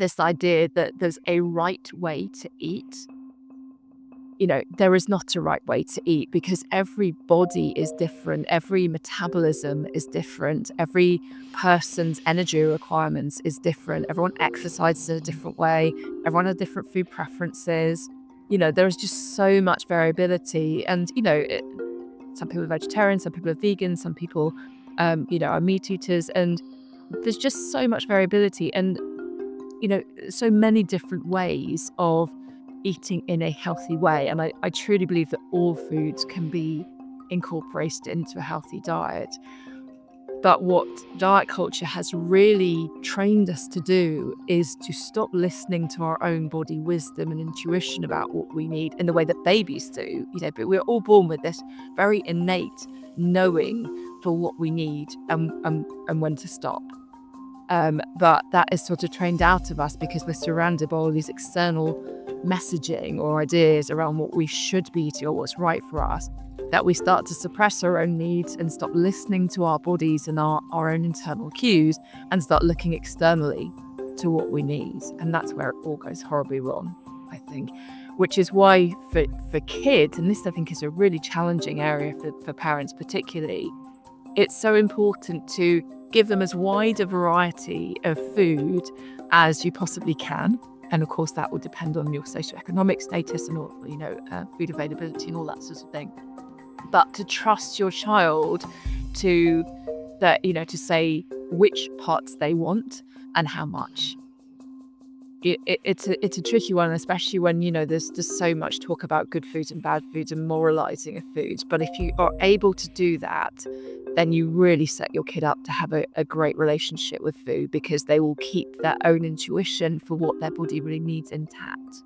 this idea that there's a right way to eat. There is not a right way to eat, because every body is different. Every metabolism is different. Every person's energy requirements is different. Everyone exercises in a different way. Everyone has different food preferences. There is just so much variability. And, some people are vegetarian, some people are vegan, some people, are meat eaters. And there's just so much variability and, so many different ways of eating in a healthy way. And I truly believe that all foods can be incorporated into a healthy diet. But what diet culture has really trained us to do is to stop listening to our own body wisdom and intuition about what we need in the way that babies do. But we're all born with this very innate knowing for what we need and when to stop. But that is sort of trained out of us because we're surrounded by all these external messaging or ideas around what we should be eating or what's right for us, that we start to suppress our own needs and stop listening to our bodies and our own internal cues and start looking externally to what we need. And that's where it all goes horribly wrong, I think. Which is why for kids, and this I think is a really challenging area for parents particularly, it's so important to give them as wide a variety of food as you possibly can. And of course, that will depend on your socioeconomic status and all, food availability and all that sort of thing. But to trust your child to say which parts they want and how much. It's a tricky one, especially when, there's just so much talk about good foods and bad foods and moralizing of foods. But if you are able to do that, then you really set your kid up to have a great relationship with food, because they will keep their own intuition for what their body really needs intact.